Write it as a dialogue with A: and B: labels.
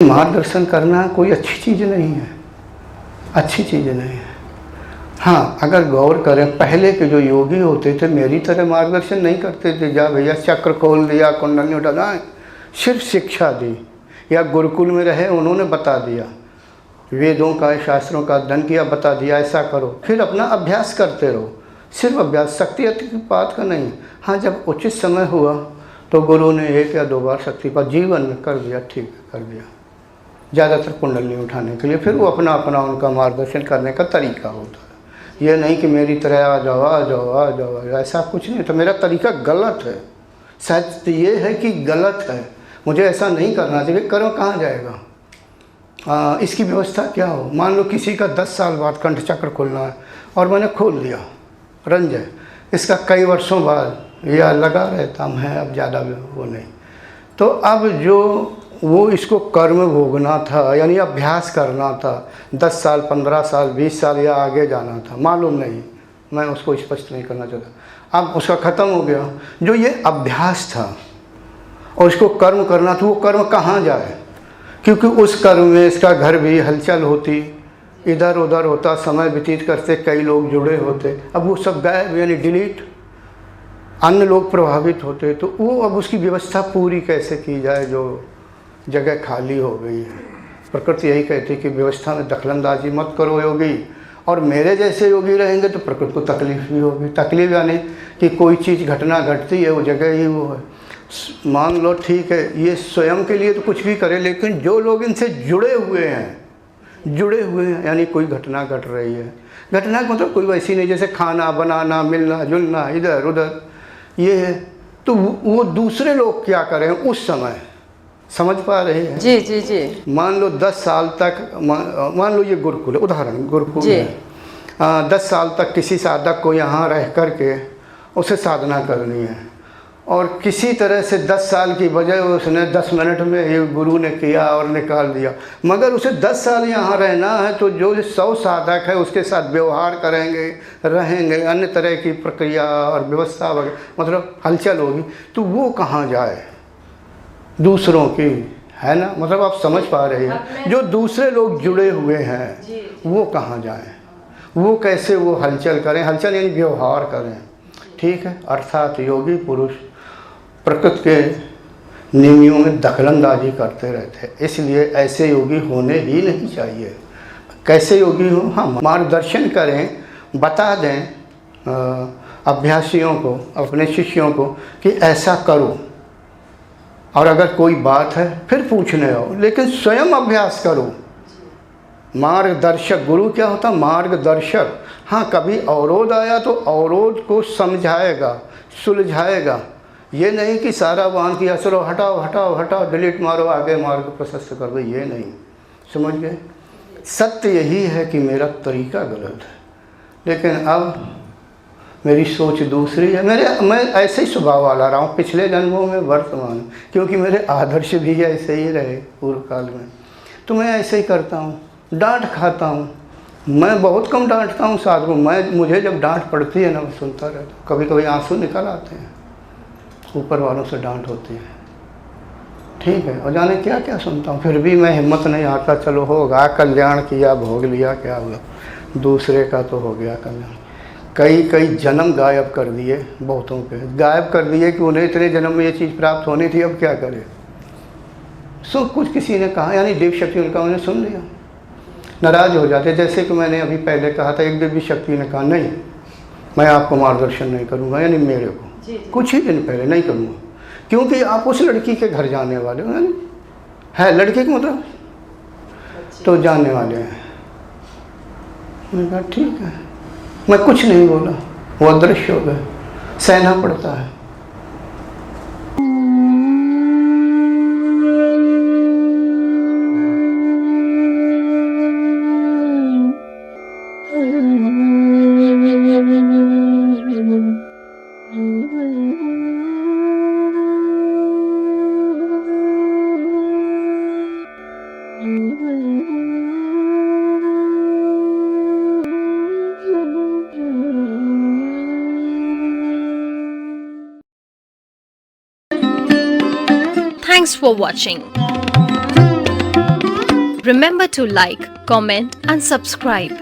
A: मार्गदर्शन करना कोई अच्छी चीज़ नहीं है, अच्छी चीज़ नहीं है। हाँ, अगर गौर करें, पहले के जो योगी होते थे मेरी तरह मार्गदर्शन नहीं करते थे, जा भैया चक्र खोल दिया, कुंडली उठा, सिर्फ शिक्षा दी, या गुरुकुल में रहे उन्होंने बता दिया, वेदों का शास्त्रों का अध्ययन किया, बता दिया ऐसा करो, फिर अपना अभ्यास करते रहो, सिर्फ अभ्यास, शक्तिपात की बात का नहीं। हाँ, जब उचित समय हुआ तो गुरु ने 1 या 2 बार शक्तिपात जीवन में कर दिया, ठीक है, कर दिया, ज़्यादातर कुंडली उठाने के लिए। फिर वो अपना अपना उनका मार्गदर्शन करने का तरीका होता है। ये नहीं कि मेरी तरह आ जाओ आ जाओ आ जाओ, ऐसा कुछ नहीं। तो मेरा तरीका गलत है, सच ये है कि गलत है, मुझे ऐसा नहीं करना चाहिए। करो, कहाँ जाएगा? इसकी व्यवस्था क्या हो? मान लो किसी का 10 साल बाद कंठ चक्र खोलना है और मैंने खोल दिया, रंजय, इसका कई वर्षों बाद या लगा रहता मैं, अब ज़्यादा वो नहीं। तो अब जो वो इसको कर्म भोगना था, यानी अभ्यास करना था, 10 साल 15 साल 20 साल या आगे जाना था, मालूम नहीं, मैं उसको स्पष्ट नहीं करना चाहता। अब उसका ख़त्म हो गया। जो ये अभ्यास था और इसको कर्म करना था, वो कर्म कहाँ जाए? क्योंकि उस कर्म में इसका घर भी हलचल होती, इधर उधर होता, समय व्यतीत करते, कई लोग जुड़े होते, अब वो सब गायब, यानी डिलीट, अन्य लोग प्रभावित होते। तो वो अब उसकी व्यवस्था पूरी कैसे की जाए जो जगह खाली हो गई है? प्रकृति यही कहती है कि व्यवस्था में दखलंदाजी मत करो योगी, और मेरे जैसे योगी रहेंगे तो प्रकृति को तकलीफ भी होगी। तकलीफ यानी कि कोई चीज़ घटना घटती है, वो जगह ही वो है। मान लो ठीक है, ये स्वयं के लिए तो कुछ भी करे, लेकिन जो लोग इनसे जुड़े हुए हैं, यानी कोई घटना घट रही है, घटना मतलब कोई वैसी नहीं जैसे खाना बनाना, मिलना जुलना, इधर उधर, ये है। तो वो दूसरे लोग क्या करें उस समय, समझ पा रहे हैं?
B: जी जी जी।
A: मान लो 10 साल तक, मान लो ये गुरुकुल, उदाहरण गुरुकुल है, 10 साल तक किसी साधक को यहाँ रह कर के उसे साधना करनी है, और किसी तरह से 10 साल की बजाय उसने 10 मिनट में ये गुरु ने किया और निकाल दिया। मगर उसे 10 साल यहाँ रहना है, तो जो 100 साधक है उसके साथ व्यवहार करेंगे, रहेंगे, अन्य तरह की प्रक्रिया और व्यवस्था वगैरह, मतलब हलचल होगी, तो वो कहाँ जाए? दूसरों की, है ना? मतलब आप समझ पा रहे हैं, जो दूसरे लोग जुड़े हुए हैं वो कहाँ जाएं? वो कैसे वो हलचल करें? हलचल यानी व्यवहार करें, ठीक है? अर्थात योगी पुरुष प्रकृति के नियमों में दखलंदाजी करते रहते हैं, इसलिए ऐसे योगी होने ही नहीं चाहिए। कैसे योगी हो? हाँ, मार्गदर्शन करें, बता दें अभ्यासियों को, अपने शिष्यों को कि ऐसा करो, और अगर कोई बात है फिर पूछने आओ, लेकिन स्वयं अभ्यास करो। मार्गदर्शक, गुरु क्या होता? मार्गदर्शक। हाँ, कभी अवरोध आया तो अवरोध को समझाएगा, सुलझाएगा, ये नहीं कि सारा बांध किया, चलो हटाओ हटाओ हटाओ, डिलीट मारो, आगे मार्ग प्रशस्त कर दो, ये नहीं। समझ गए? सत्य यही है कि मेरा तरीका गलत है, लेकिन अब मेरी सोच दूसरी है। मैं ऐसे ही स्वभाव वाला रहा हूँ पिछले जन्मों में, वर्तमान, क्योंकि मेरे आदर्श भी ऐसे ही रहे पूर्व काल में, तो मैं ऐसे ही करता हूँ। डांट खाता हूँ, मैं बहुत कम डांटता हूँ साधु को। मुझे जब डांट पड़ती है ना, मैं सुनता रहता हूँ, कभी कभी आंसू निकल आते हैं, ऊपर वालों से डांट होती है, ठीक है, और जाने क्या क्या सुनता हूँ, फिर भी मैं हिम्मत नहीं आता, चलो होगा, कल्याण किया, भोग लिया, क्या हुआ, दूसरे का तो हो गया कल्याण। कई जन्म गायब कर दिए, बहुतों के गायब कर दिए कि उन्हें इतने जन्म में ये चीज़ प्राप्त होनी थी, अब क्या करें? सब कुछ किसी ने कहा, यानी देव शक्ति उनका उन्हें सुन लिया, नाराज हो जाते। जैसे कि मैंने अभी पहले कहा था, एक दिव्य शक्ति ने कहा नहीं, मैं आपको मार्गदर्शन नहीं करूँगा, यानी मेरे को कुछ ही दिन पहले नहीं करूँगा, क्योंकि आप उस लड़की के घर जाने वाले हो, यानी है लड़की के मतलब, तो जाने वाले हैं। मैंने कहा ठीक है, मैं कुछ नहीं बोला, वो अदृश्य हो गए, सहना पड़ता है।
B: Thanks for watching. Remember to like, comment and subscribe.